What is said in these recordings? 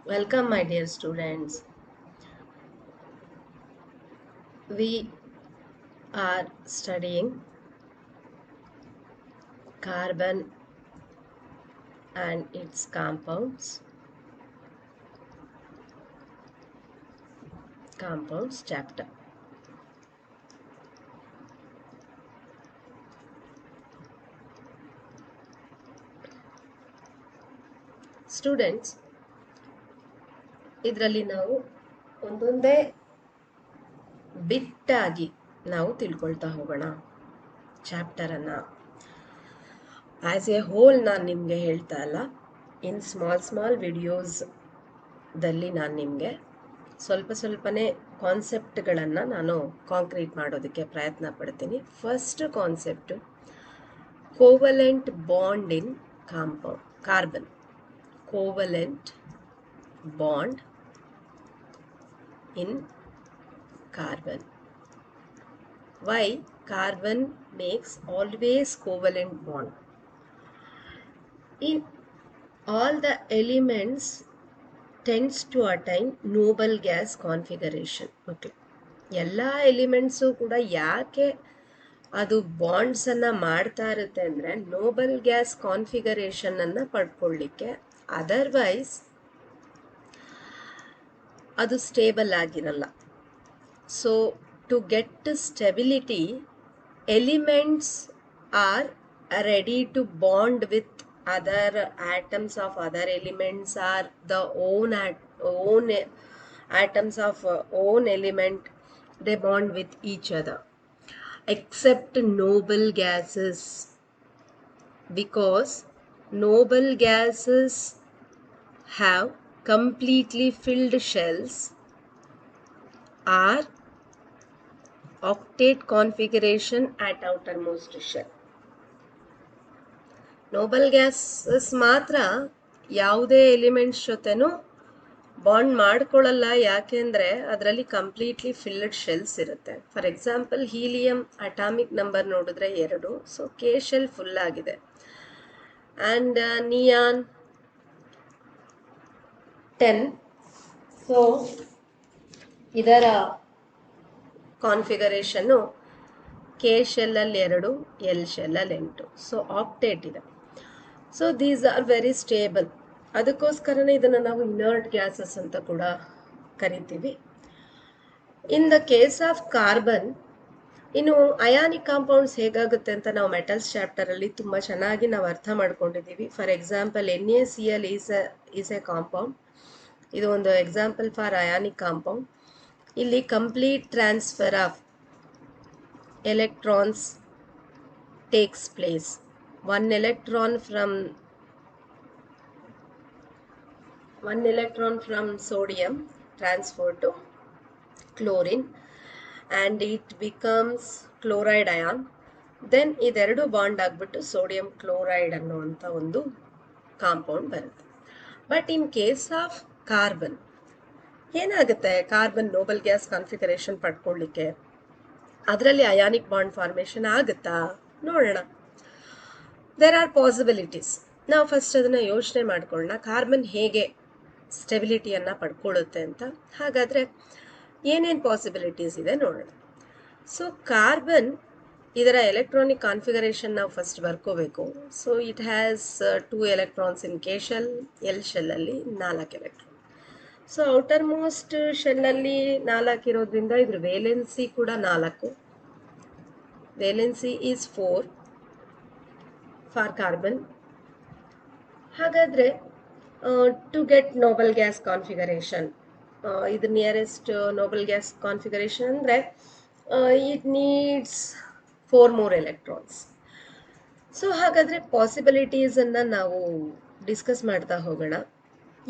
Welcome, my dear students. We are studying carbon and its compounds chapter. Students, ಇದರಲ್ಲಿ ನಾವು ಒಂದೊಂದೇ ಬಿಟ್ಟಾಗಿ ನಾವು ತಿಳ್ಕೊಳ್ತಾ ಹೋಗೋಣ ಚಾಪ್ಟರನ್ನು. ಆ್ಯಸ್ ಎ ಹೋಲ್ ನಾನು ನಿಮಗೆ ಹೇಳ್ತಾ ಇಲ್ಲ, ಇನ್ ಸ್ಮಾಲ್ ವಿಡಿಯೋಸ್ದಲ್ಲಿ ನಾನು ನಿಮಗೆ ಸ್ವಲ್ಪನೇ ಕಾನ್ಸೆಪ್ಟ್ಗಳನ್ನು ನಾನು ಕಾಂಕ್ರೀಟ್ ಮಾಡೋದಕ್ಕೆ ಪ್ರಯತ್ನ ಪಡ್ತೀನಿ. First concept covalent bond in carbon. Covalent bond in carbon. Why carbon makes always covalent bond? In all the elements tends to attain noble gas configuration. Okay. ಎಲ್ಲ ಎಲಿಮೆಂಟ್ಸು ಕೂಡ ಯಾಕೆ ಅದು ಬಾಂಡ್ಸನ್ನು ಮಾಡ್ತಾ ಇರುತ್ತೆ ಅಂದರೆ ನೋಬಲ್ ಗ್ಯಾಸ್ ಕಾನ್ಫಿಗರೇಷನನ್ನು ಪಡ್ಕೊಳ್ಳಿಕ್ಕೆ. ಅದರ್ವೈಸ್ ಅದು ಸ್ಟೇಬಲ್ ಆಗಿರಲ್ಲ. So to get stability, elements are ready to bond with other atoms of other elements are the own atoms of own element, they bond with each other except noble gases, because noble gases have completely filled shells or octet configuration at outermost shell. Nobel gases ಮಾತ್ರ ಯಾವುದೇ elements ಜೊತೆನೂ bond ಮಾಡ್ಕೊಳ್ಳಲ್ಲ. ಯಾಕೆಂದರೆ ಅದರಲ್ಲಿ completely filled shells ಇರುತ್ತೆ. For example, helium atomic number ನೋಡಿದ್ರೆ 2, so K shell full ಆಗಿದೆ. And neon 10, so ಇದರ configuration K ಶೆಲ್ಲಲ್ಲಿ 2, L ಶೆಲ್ಲಲ್ಲಿ 8, so octet ಇದೆ. So these are very stable. ಅದಕ್ಕೋಸ್ಕರನೇ ಇದನ್ನು ನಾವು ಇನರ್ಟ್ ಗ್ಯಾಸಸ್ ಅಂತ ಕೂಡ ಕರಿತೀವಿ. In the case of carbon, ಇನ್ನು ಅಯಾನಿಕ್ ಕಾಂಪೌಂಡ್ಸ್ ಹೇಗಾಗುತ್ತೆ ಅಂತ ನಾವು ಮೆಟಲ್ಸ್ ಚಾಪ್ಟರಲ್ಲಿ ತುಂಬ ಚೆನ್ನಾಗಿ ನಾವು ಅರ್ಥ ಮಾಡ್ಕೊಂಡಿದ್ದೀವಿ. For example, NaCl is A compound. ಇದು ಒಂದು ಎಕ್ಸಾಂಪಲ್ ಫಾರ್ ಅಯಾನಿಕ್ ಕಾಂಪೌಂಡ್. ಇಲ್ಲಿ complete transfer of electrons takes place. one electron from sodium transferred to chlorine and it becomes chloride ion. then ಇದೆರಡು ಬಾಂಡ್ ಆಗಿಬಿಟ್ಟು ಸೋಡಿಯಂ ಕ್ಲೋರೈಡ್ ಅನ್ನುವಂಥ ಒಂದು compound ಬರುತ್ತೆ. But in case of carbon ಏನಾಗುತ್ತೆ? Carbon noble gas configuration ಪಡ್ಕೊಳ್ಳಿಕ್ಕೆ ಅದರಲ್ಲಿ ionic bond formation ಆಗುತ್ತಾ ನೋಡೋಣ. There are possibilities. ನಾವು ಫಸ್ಟ್ ಅದನ್ನು ಯೋಚನೆ ಮಾಡ್ಕೊಳ್ಳೋಣ, ಕಾರ್ಬನ್ ಹೇಗೆ ಸ್ಟೆಬಿಲಿಟಿಯನ್ನು ಪಡ್ಕೊಳ್ಳುತ್ತೆ ಅಂತ. ಹಾಗಾದರೆ ಏನೇನು ಪಾಸಿಬಿಲಿಟೀಸ್ ಇದೆ ನೋಡೋಣ. ಸೊ ಕಾರ್ಬನ್, ಇದರ ಎಲೆಕ್ಟ್ರಾನಿಕ್ ಕಾನ್ಫಿಗರೇಷನ್ ನಾವು ಫಸ್ಟ್ ಬರ್ಕೋಬೇಕು. So it has 2 electrons in K shell, L ಶೆಲ್ಲಲ್ಲಿ 4 electrons. ಸೊ ಔಟರ್ ಮೋಸ್ಟ್ ಶೆಲ್ಲಲ್ಲಿ 4 ಇರೋದ್ರಿಂದ ಇದ್ರ ವೇಲೆನ್ಸಿ ಕೂಡ 4. Valency is 4 for carbon. ಹಾಗಾದರೆ to get noble gas configuration, ಇದು ನಿಯರೆಸ್ಟ್ ನೋಬಲ್ ಗ್ಯಾಸ್ ಕಾನ್ಫಿಗರೇಷನ್ ಅಂದರೆ it needs 4 more electrons. So ಹಾಗಾದರೆ ಪಾಸಿಬಿಲಿಟೀಸನ್ನು ನಾವು ಡಿಸ್ಕಸ್ ಮಾಡ್ತಾ ಹೋಗೋಣ.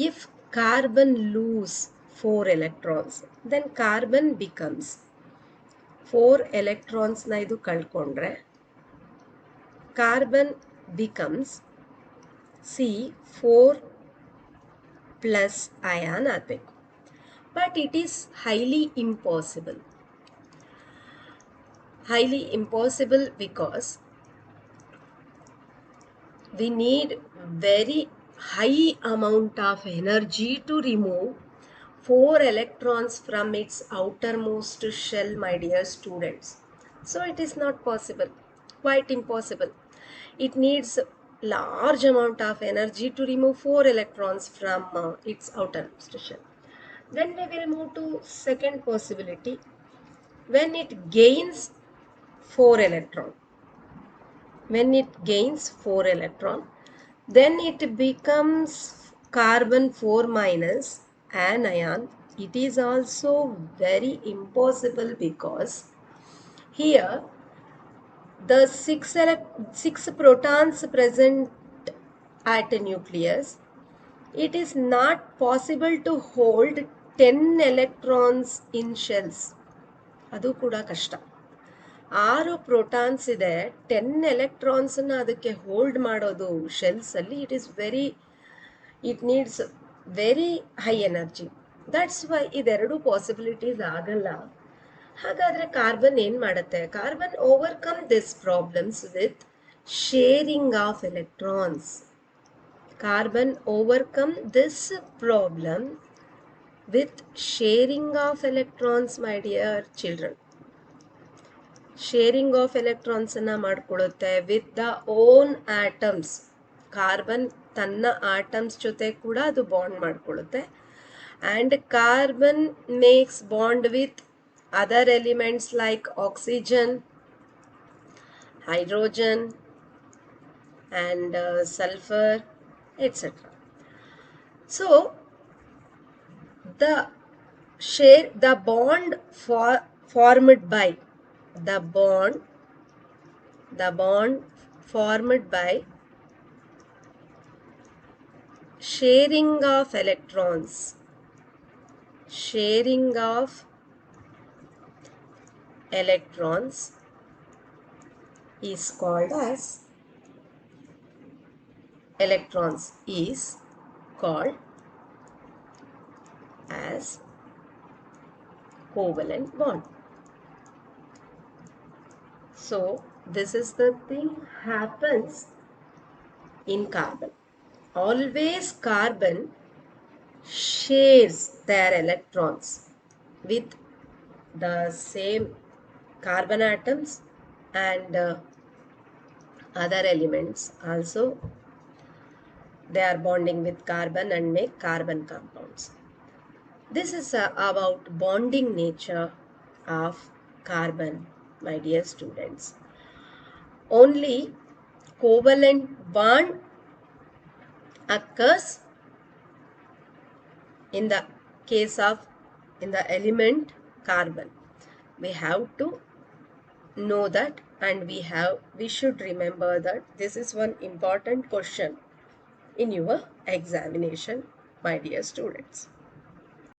If carbon lose 4 electrons, then carbon becomes 4 electronsನ ಇದು ಕಳ್ಕೊಂಡ್ರೆ carbon becomes C4 plus ion ಆಗಬೇಕು. But it is highly impossible because we need very high amount of energy to remove 4 electrons from its outermost shell, my dear students. So it is not possible, quite impossible. It needs large amount of energy to remove 4 electrons from its outermost shell. Then we will move to second possibility. When it gains 4 electron, when it gains 4 electron, then it becomes carbon 4 minus anion. It is also very impossible because here the 6 protons present at a nucleus, it is not possible to hold 10 electrons in shells. ಅದು ಕೂಡ ಕಷ್ಟ. 6 protons ಇದೆ, 10 ಎಲೆಕ್ಟ್ರಾನ್ಸನ್ನ ಅದಕ್ಕೆ hold ಮಾಡೋದು ಶೆಲ್ಸಲ್ಲಿ, it needs very high energy. That's why ಇದೆರಡು possibilities ಆಗಲ್ಲ. ಹಾಗಾದರೆ ಕಾರ್ಬನ್ ಏನು ಮಾಡುತ್ತೆ? Carbon overcome this problems with sharing of electrons. Carbon overcome this problem with sharing of electrons, my dear children. Sharing of electrons ಅನ್ನ ಮಾಡ್ಕೊಳ್ಳುತ್ತೆ with the own atoms. Carbon ತನ್ನ atoms ಜೊತೆ ಕೂಡ ಅದು bond ಮಾಡ್ಕೊಳ್ಳುತ್ತೆ. And carbon makes bond with other elements like oxygen, hydrogen, and sulfur, etc. So the bond formed by sharing of electrons is called as covalent bond. So this is the thing happens in carbon. Always carbon shares their electrons with the same carbon atoms and other elements also. They are bonding with carbon and make carbon compounds. This is about bonding nature of carbon, my dear students. Only covalent bond occurs in the element carbon. We have to know that, and we should remember that this is one important question in your examination, my dear students.